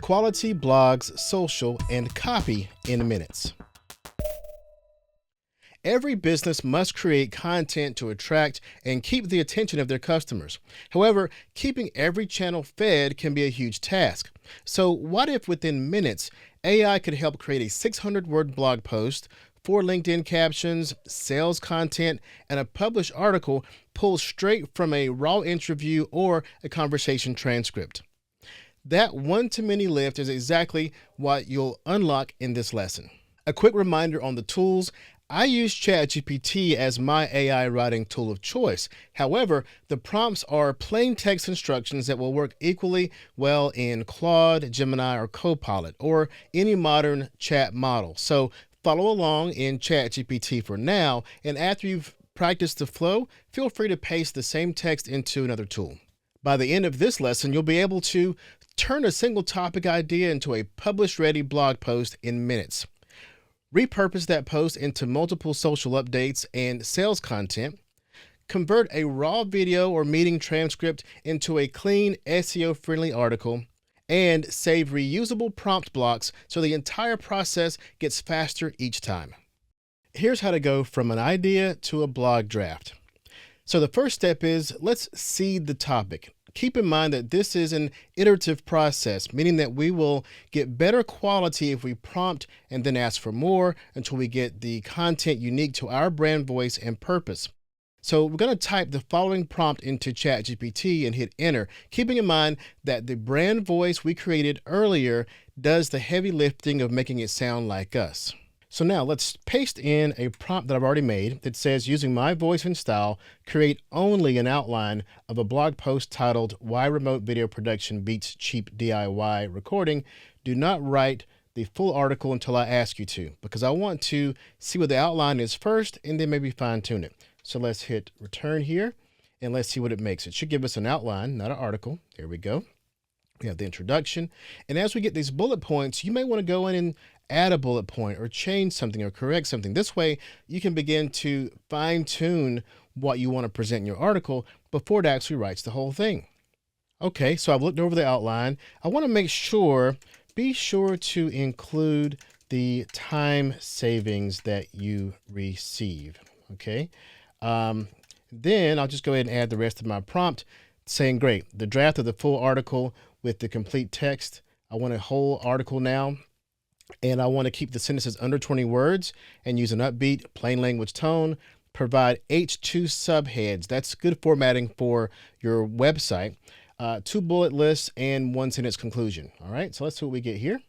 Quality blogs, social, and copy in minutes. Every business must create content to attract and keep the attention of their customers. However, keeping every channel fed can be a huge task. So what if within minutes, AI could help create a 600-word blog post, 4 LinkedIn captions, sales content, and a published article pulled straight from a raw interview or a conversation transcript? That one-to-many lift is exactly what you'll unlock in this lesson. A quick reminder on the tools. I use ChatGPT as my AI writing tool of choice. However, the prompts are plain text instructions that will work equally well in Claude, Gemini, or Copilot, or any modern chat model. So follow along in ChatGPT for now, and after you've practiced the flow, feel free to paste the same text into another tool. By the end of this lesson, you'll be able to turn a single topic idea into a publish-ready blog post in minutes. Repurpose that post into multiple social updates and sales content. Convert a raw video or meeting transcript into a clean, SEO-friendly article. And save reusable prompt blocks so the entire process gets faster each time. Here's how to go from an idea to a blog draft. So the first step is let's seed the topic. Keep in mind that this is an iterative process, meaning that we will get better quality if we prompt and then ask for more until we get the content unique to our brand voice and purpose. So we're going to type the following prompt into ChatGPT and hit enter, keeping in mind that the brand voice we created earlier does the heavy lifting of making it sound like us. So now let's paste in a prompt that I've already made that says, using my voice and style, create only an outline of a blog post titled "Why Remote Video Production Beats Cheap DIY Recording. Do not write the full article until I ask you to," because I want to see what the outline is first and then maybe fine tune it. So let's hit return here and let's see what it makes. It should give us an outline, not an article. There we go. We have the introduction. And as we get these bullet points, you may want to go in and add a bullet point or change something or correct something. This way you can begin to fine tune what you want to present in your article before it actually writes the whole thing. Okay, so I've looked over the outline. I want to make sure, be sure to include the time savings that you receive. Okay. Then I'll just go ahead and add the rest of my prompt saying, great, the draft of the full article with the complete text. I want a whole article now, and I want to keep the sentences under 20 words and use an upbeat, plain language tone. Provide H2 subheads. That's good formatting for your website. 2 bullet lists and 1 sentence conclusion. All right, so let's see what we get here.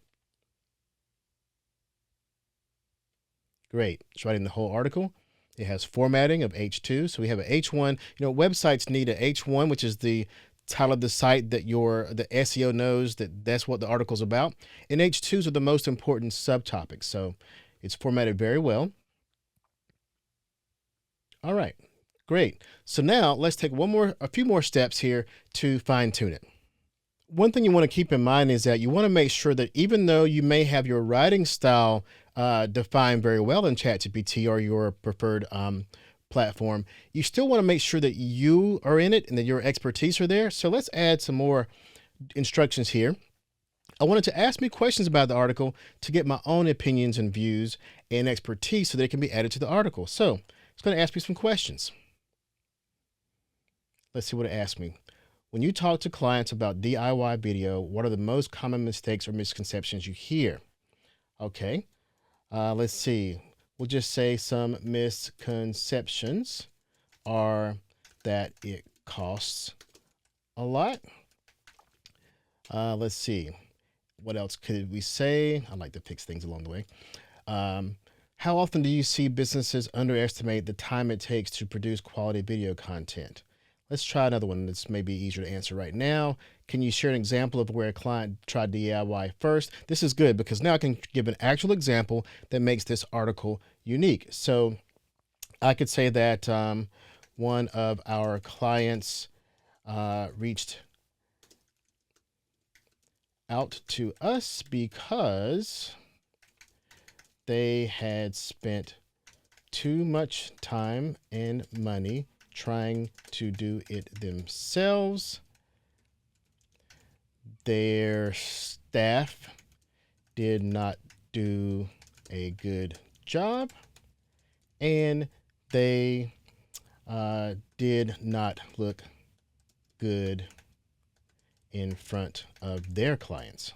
Great, it's writing the whole article. It has formatting of H2. So we have an H1. You know, websites need a H1, which is the title of the site that the SEO knows that that's what the article's about. And H2s are the most important subtopics. So it's formatted very well. All right, great. So now let's take a few more steps here to fine tune it. One thing you want to keep in mind is that you want to make sure that even though you may have your writing style defined very well in ChatGPT or your preferred platform, you still want to make sure that you are in it and that your expertise are there. So let's add some more instructions here. I wanted to ask me questions about the article to get my own opinions and views and expertise so they can be added to the article. So it's going to ask me some questions. Let's see what it asked me. When you talk to clients about DIY video, what are the most common mistakes or misconceptions you hear? Okay, let's see. We'll just say some misconceptions are that it costs a lot. Let's see. What else could we say? I like to fix things along the way. How often do you see businesses underestimate the time it takes to produce quality video content? Let's try another one that's maybe easier to answer right now. Can you share an example of where a client tried DIY first? This is good because now I can give an actual example that makes this article unique. So I could say that one of our clients reached out to us because they had spent too much time and money trying to do it themselves. Their staff did not do a good job, and they did not look good in front of their clients.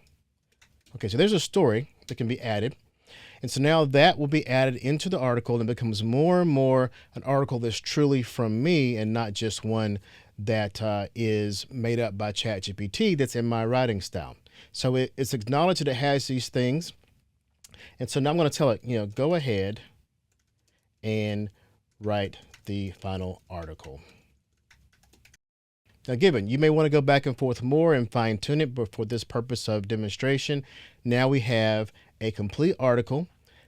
Okay, so there's a story that can be added. And so now that will be added into the article, and it becomes more and more an article that's truly from me and not just one that is made up by ChatGPT that's in my writing style. So it's acknowledged that it has these things. And so now I'm going to tell it, go ahead and write the final article. Now, given you may want to go back and forth more and fine tune it, but for this purpose of demonstration, now we have a complete article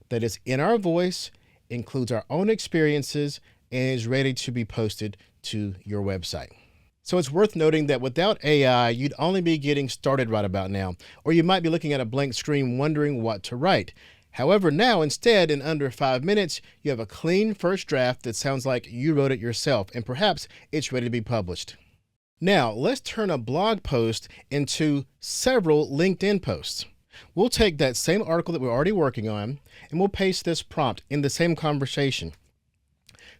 that is in our voice, includes our own experiences, and is ready to be posted to your website. So it's worth noting that without AI, you'd only be getting started right about now, or you might be looking at a blank screen wondering what to write. However, now instead, in under 5 minutes, you have a clean first draft that sounds like you wrote it yourself, and perhaps it's ready to be published. Now, let's turn a blog post into several LinkedIn posts. We'll take that same article that we're already working on, and we'll paste this prompt in the same conversation.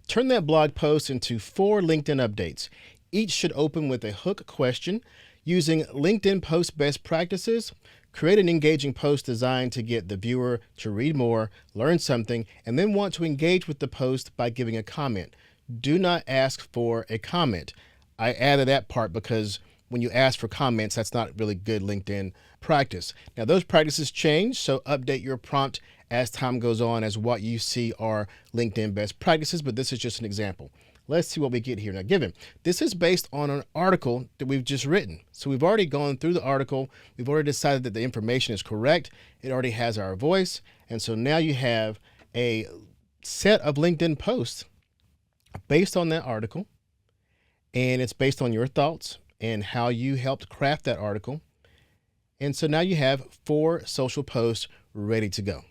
Turn that blog post into 4 LinkedIn updates. Each should open with a hook question using LinkedIn post best practices. Create an engaging post designed to get the viewer to read more, learn something, and then want to engage with the post by giving a comment. Do not ask for a comment. I added that part because when you ask for comments, that's not really good LinkedIn practice. Now, those practices change, so update your prompt as time goes on as what you see are LinkedIn best practices, but this is just an example. Let's see what we get here. Now, given this is based on an article that we've just written. So we've already gone through the article. We've already decided that the information is correct. It already has our voice. And so now you have a set of LinkedIn posts based on that article. And it's based on your thoughts and how you helped craft that article. And so now you have 4 social posts ready to go.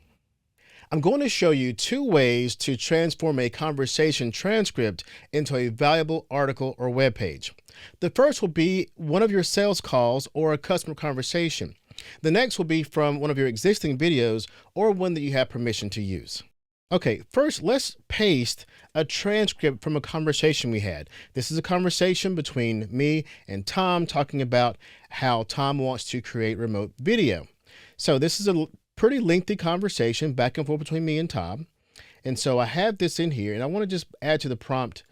I'm going to show you 2 ways to transform a conversation transcript into a valuable article or web page. The first will be one of your sales calls or a customer conversation. The next will be from one of your existing videos or one that you have permission to use. Okay, first let's paste a transcript from a conversation we had. This is a conversation between me and Tom talking about how Tom wants to create remote video. So this is a pretty lengthy conversation back and forth between me and Tom. And so I have this in here and I want to just add to the prompt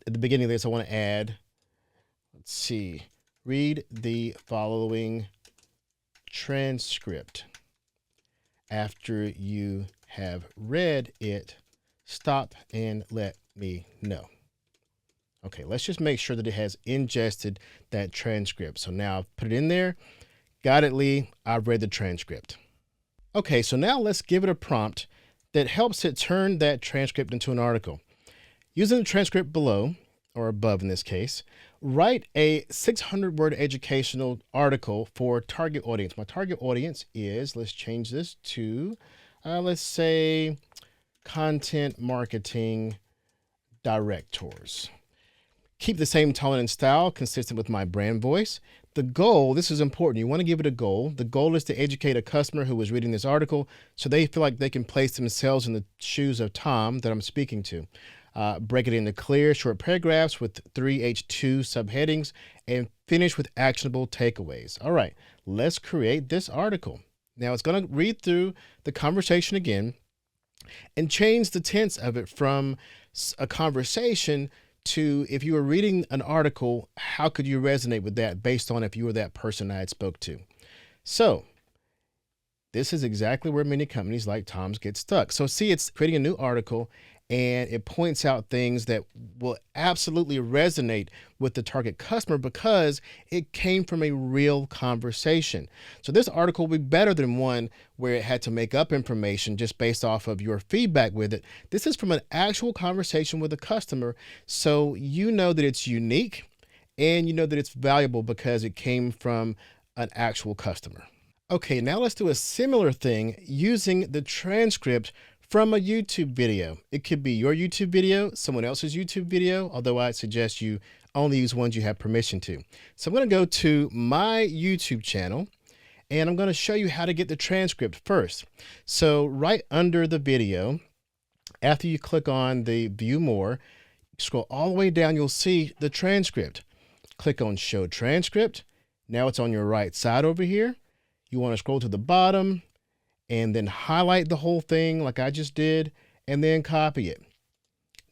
at the beginning of this. I want to add, let's see, read the following transcript. After you have read it, stop and let me know. Okay, let's just make sure that it has ingested that transcript. So now I've put it in there. Got it, Lee. I've read the transcript. Okay, so now let's give it a prompt that helps it turn that transcript into an article. Using the transcript below, or above in this case, write a 600-word educational article for target audience. My target audience is, let's change this to, let's say, content marketing directors. Keep the same tone and style consistent with my brand voice. The goal, this is important, you want to give it a goal. The goal is to educate a customer who is reading this article so they feel like they can place themselves in the shoes of Tom that I'm speaking to. Break it into clear, short paragraphs with 3 H2 subheadings and finish with actionable takeaways. All right, let's create this article. Now it's going to read through the conversation again and change the tense of it from a conversation to, if you were reading an article, how could you resonate with that based on if you were that person I had spoke to? So this is exactly where many companies like Tom's get stuck. So see, it's creating a new article and it points out things that will absolutely resonate with the target customer because it came from a real conversation. So this article will be better than one where it had to make up information just based off of your feedback with it. This is from an actual conversation with a customer, so you know that it's unique and you know that it's valuable because it came from an actual customer. Okay, now let's do a similar thing using the transcript from a YouTube video. It could be your YouTube video, someone else's YouTube video, although I suggest you only use ones you have permission to. So I'm going to go to my YouTube channel And I'm going to show you how to get the transcript first. So right under the video, after you click on the View More, scroll all the way down, you'll see the transcript. Click on Show Transcript. Now it's on your right side over here. You want to scroll to the bottom and then highlight the whole thing like I just did, and then copy it.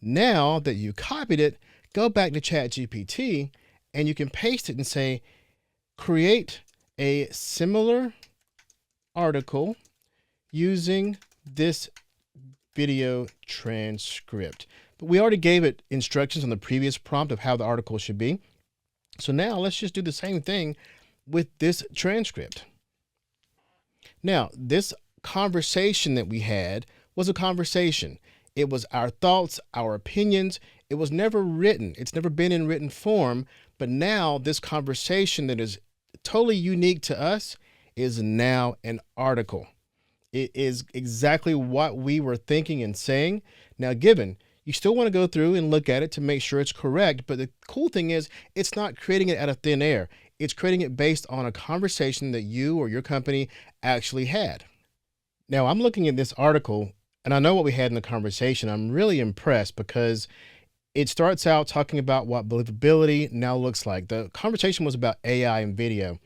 Now that you copied it, go back to ChatGPT and you can paste it and say, create a similar article using this video transcript. But we already gave it instructions on the previous prompt of how the article should be. So now let's just do the same thing with this transcript. Now, this conversation that we had was a conversation. It was our thoughts, our opinions. It was never written. It's never been in written form. But now this conversation that is totally unique to us is now an article. It is exactly what we were thinking and saying. Now, given, you still want to go through and look at it to make sure it's correct. But the cool thing is it's not creating it out of thin air. It's creating it based on a conversation that you or your company actually had. Now, I'm looking at this article and I know what we had in the conversation. I'm really impressed because it starts out talking about what believability now looks like. The conversation was about AI and video,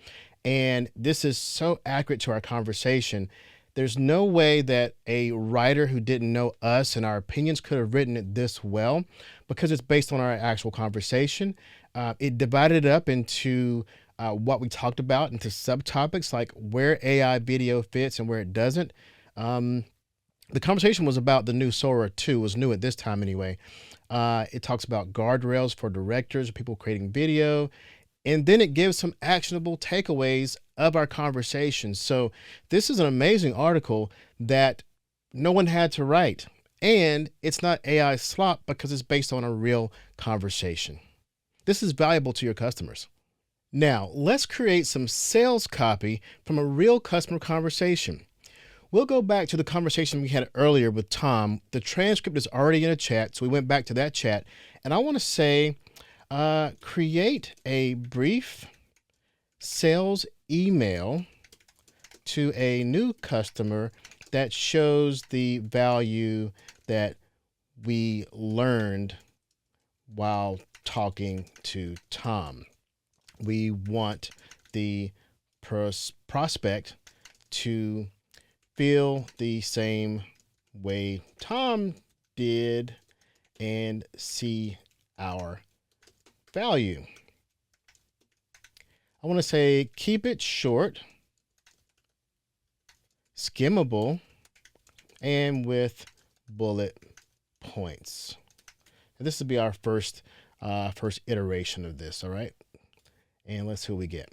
and this is so accurate to our conversation. There's no way that a writer who didn't know us and our opinions could have written it this well, because it's based on our actual conversation. It divided it up into what we talked about into subtopics, like where AI video fits and where it doesn't. The conversation was about the new Sora 2, was new at this time anyway. It talks about guardrails for directors, people creating video, and then it gives some actionable takeaways of our conversation. So this is an amazing article that no one had to write, and it's not AI slop because it's based on a real conversation. This is valuable to your customers. Now, let's create some sales copy from a real customer conversation. We'll go back to the conversation we had earlier with Tom. The transcript is already in a chat, so we went back to that chat. And I want to say, create a brief sales email to a new customer that shows the value that we learned while talking to Tom. We want the prospect to feel the same way Tom did and see our value. I want to say keep it short, skimmable, and with bullet points. And this will be our first iteration of this, all right? And let's see what we get.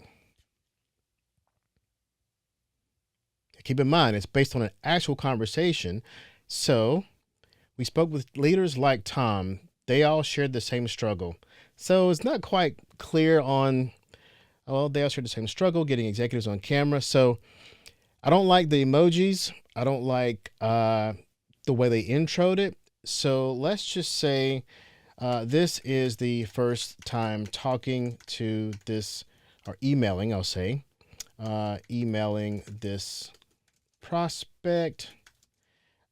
Keep in mind, it's based on an actual conversation. So we spoke with leaders like Tom. They all shared the same struggle. So it's not quite clear on, well, they all shared the same struggle, getting executives on camera. So I don't like the emojis. I don't like the way they introed it. So let's just say this is the first time talking to this, or emailing, I'll say, emailing this prospect.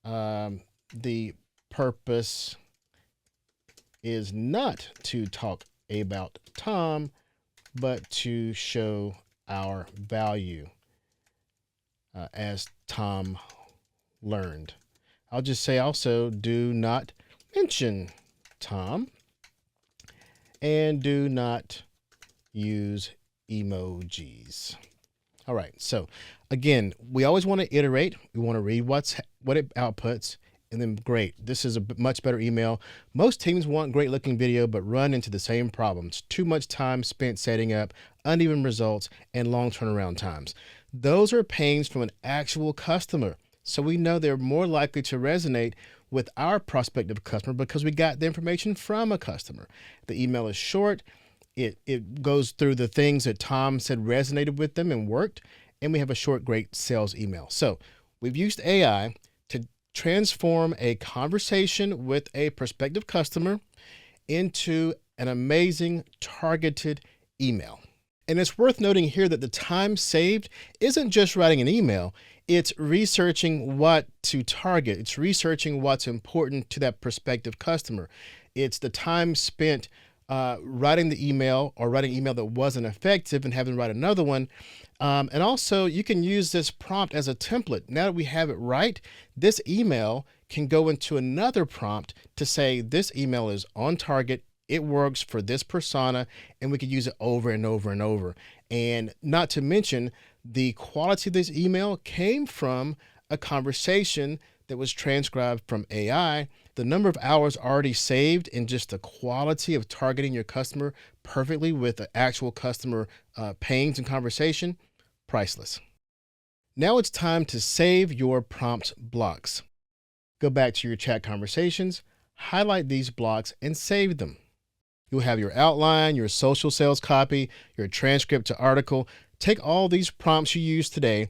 The purpose is not to talk about Tom, but to show our value as Tom learned. I'll just say also, do not mention Tom and do not use emojis. All right. So again, we always want to iterate. We want to read what it outputs, and then great. This is a much better email. Most teams want great looking video, but run into the same problems. Too much time spent setting up, uneven results, and long turnaround times. Those are pains from an actual customer. So we know they're more likely to resonate with our prospective customer because we got the information from a customer. The email is short. It goes through the things that Tom said resonated with them and worked, and we have a short, great sales email. So we've used AI to transform a conversation with a prospective customer into an amazing targeted email. And it's worth noting here that the time saved isn't just writing an email, it's researching what to target, it's researching what's important to that prospective customer. It's the time spent writing the email or writing email that wasn't effective and having to write another one. And also, you can use this prompt as a template. Now that we have it right, this email can go into another prompt to say this email is on target, it works for this persona, and we could use it over and over and over. And not to mention, the quality of this email came from a conversation that was transcribed from AI. The number of hours already saved in just the quality of targeting your customer perfectly with the actual customer pains and conversation, priceless. Now it's time to save your prompt blocks. Go back to your chat conversations, highlight these blocks, and save them. You'll have your outline, your social sales copy, your transcript to article. Take all these prompts you used today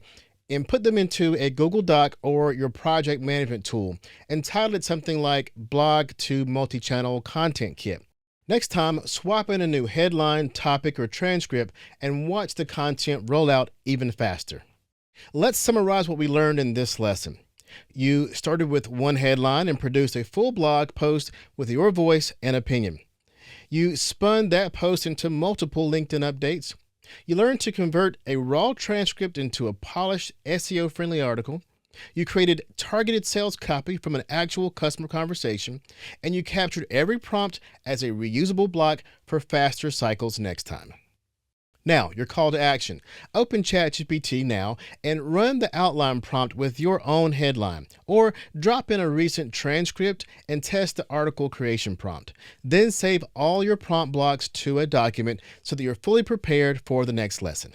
and put them into a Google Doc or your project management tool and title it something like Blog to Multi-Channel Content Kit. Next time, swap in a new headline, topic, or transcript and watch the content roll out even faster. Let's summarize what we learned in this lesson. You started with one headline and produced a full blog post with your voice and opinion. You spun that post into multiple LinkedIn updates. You learned to convert a raw transcript into a polished, SEO-friendly article. You created targeted sales copy from an actual customer conversation, and you captured every prompt as a reusable block for faster cycles next time. Now, your call to action. Open ChatGPT now and run the outline prompt with your own headline, or drop in a recent transcript and test the article creation prompt. Then save all your prompt blocks to a document so that you're fully prepared for the next lesson.